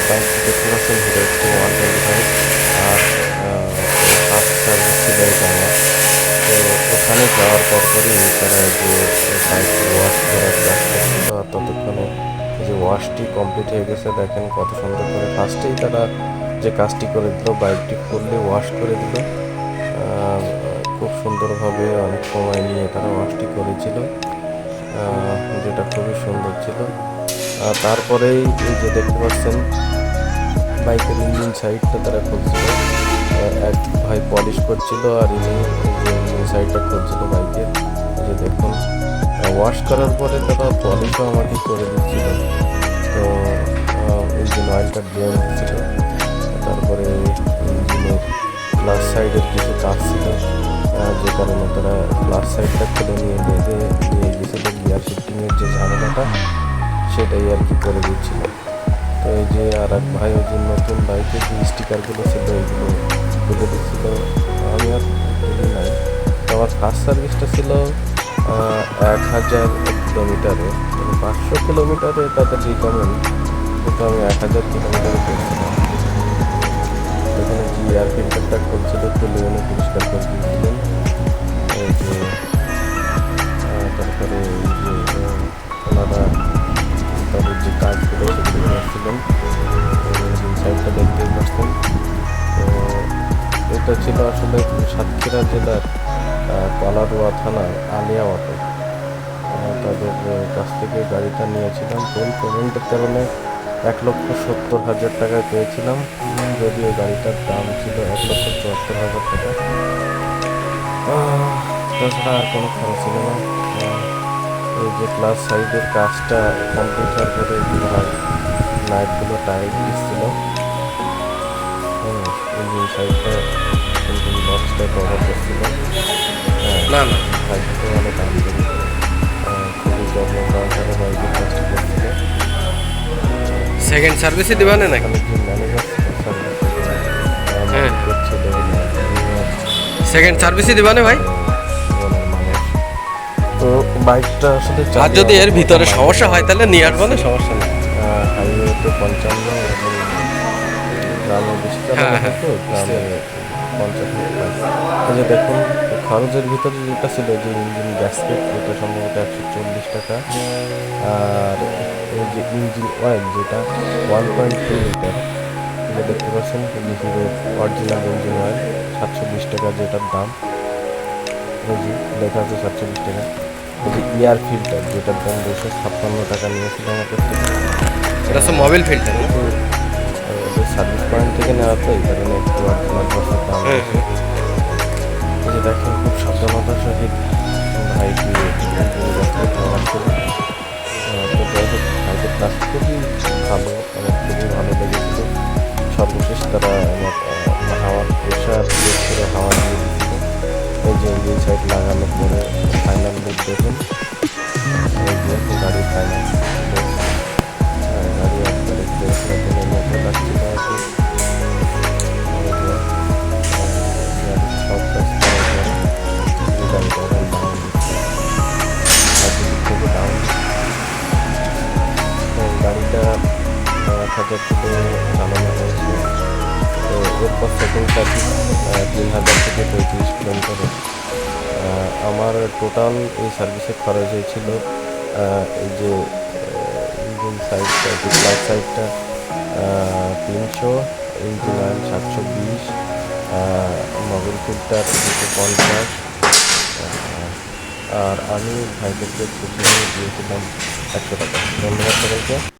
Bike দেখতে পাচ্ছেন hero extreme 125 আর first service ছিল এটা আমার। তো ওখানে যাওয়ার পরপরই তারা যে বাইক ওয়াশ করার কাজ করছিল আর ততক্ষণে যে ওয়াশটি কমপ্লিট হয়ে গেছে দেখেন কত সুন্দর করে ফার্স্টেই তারা যে কাজটি করে দিল বাইকটি ফুললি ওয়াশ করে দিল। খুব সুন্দরভাবে অনেক সময় নিয়ে তারা ওয়াশটি করেছিল, যেটা খুবই সুন্দর ছিল। তারপরেই এই যে দেখতে পাচ্ছেন বাইকের ইঞ্জিন সাইডটা তারা খুলছিল, এক ভাই পলিশ করছিল আর ইনি যে ইঞ্জিন সাইডটা খুলছিল বাইকের। যে দেখুন ওয়াশ করার পরে তারা পলিশও আমাকে করে দিচ্ছিল। তো ইঞ্জিন অয়েলটা ড্রেন ছিল, তারপরে ইঞ্জিনের গ্লাস সাইডের কিছু কাজ ছিল, যে কারণে তারা গ্লাস সাইডটা খুলে নিয়ে বেঁধে নিয়ে গেছিল গিয়ার শিফটিংয়ের যে ঝামেলাটা সেটাই আর কি করে দিচ্ছিল। তো এই যে আর এক ভাই ওই যে নতুন বাইকের যে স্টিকারগুলো ছিল এগুলো তুলে দিচ্ছিল, আমি আর তুলি নাই। তো আমার ফার্স্ট সার্ভিসটা ছিল 1000 কিলোমিটারে, 500 কিলোমিটারে তাদের রিকমেন্ড, কিন্তু আমি 1000 কিলোমিটারে করছিলাম। এখানে যে এয়ার ফিল্টারটা করছিল তুলে উনি পরিষ্কার করে দিয়েছিলেন। এই যে তারপরে এই যে ওনারা তাদের যে কাজগুলো সেগুলো করছিলেন, সাইডটা দেখতেই পাচ্ছেন। তো এটা ছিল আসলে সাতক্ষীরা জেলার কলারোয়া থানার আলিয়া অটো। তাদের কাছ থেকে গাড়িটা নিয়েছিলাম, ভুল পেমেন্টের কারণে 1,70,000 টাকায় পেয়েছিলাম, যদিও গাড়িটার দাম ছিল 1,74,000 টাকা। তাছাড়া আর কোনো খরচ ছিল না। এই যে ক্লাস সাইডের কাজটা কমপ্লিট হওয়ার পরে ভাই নাইটগুলো টাইট দিচ্ছিল, ইঞ্জিন সাইডটা ইঞ্জিন বক্সটা কভার করছিল। না না বাইকটা অনেক দাম করি, খুবই যত্ন সহকারে বাইকের কাজটা করছিল। সেকেন্ড সার্ভিসে দিবানে নাকি? অনেকদিন ম্যানেজার সার্ভিস করছিল সেকেন্ড সার্ভিসে দিবানে ভাই? মানুষ। তো বাইকটা আসলে আর যদি এর ভিতরে সমস্যা হয় তাহলে নিয়ে আসবো না, সমস্যা নেই। হাইওয়েতে 55 এবং গ্রামে বেশি চালানো হতো, গ্রামে 50। এই যে দেখুন খরচের ভিতরে যেটা ছিল যে ইঞ্জিন গ্যাসকেট, এটা সম্ভবত 140 টাকা। আর এই যে ইঞ্জিন অয়েল যেটা 1.2 লিটার, এটা দেখতে পাচ্ছেন হিরো অরিজিনাল ইঞ্জিন অয়েল 720 টাকা যেটার দাম, এই যে লেখা আছে 720 টাকা। এই যে এয়ার ফিল্টার যেটার দাম 256 টাকা নিয়েছিল আমার কাছ থেকে। এটা তো মোবাইল ফিল্টার না? ওদের সার্ভিস পয়েন্ট থেকে নেওয়া, তো এই কারণে একটু অরিজিনাল বসার দাম আছে। এই যে দেখেন খুব সাবধানতার সহিত ভাইটি ওয়াশ করে। তো যাই হোক ভাইদের কাজ খুবই ভালো, আমার খুবই ভালো লেগেছিল। সর্বশেষ তারা আমার হাওয়ার প্রেশার চেক করে হাওয়া দিয়ে দিচ্ছিল। এই যে ইঞ্জিন সাইড লাগানোর পরে ফাইনাল লুক দেখুন, এই যে গাড়ির ফাইনাল গাড়ি একবারে নতুনের মতো লাগছিল আর কি। সব কাজ করার পরে গাড়িটা এখন ডাউন দিচ্ছে, থেকে ডাউন। গাড়িটা 1000 থেকে চালানো হয়েছে। তো এরপর সেকেন্ড সার্ভিস 3000 থেকে 35 কিলোমিটার। আমার টোটাল এই সার্ভিসে খরচ হয়েছিল এই যে ইঞ্জিন সাইডটা, যে ক্লাস সাইডটা 300, ইঞ্জিন অয়েল 720, মোবিল ফিল্টার 250। আর আমি ভাইদেরকে ছুটি নিয়ে দিয়েছিলাম 100 টাকা। ধন্যবাদ সবাইকে।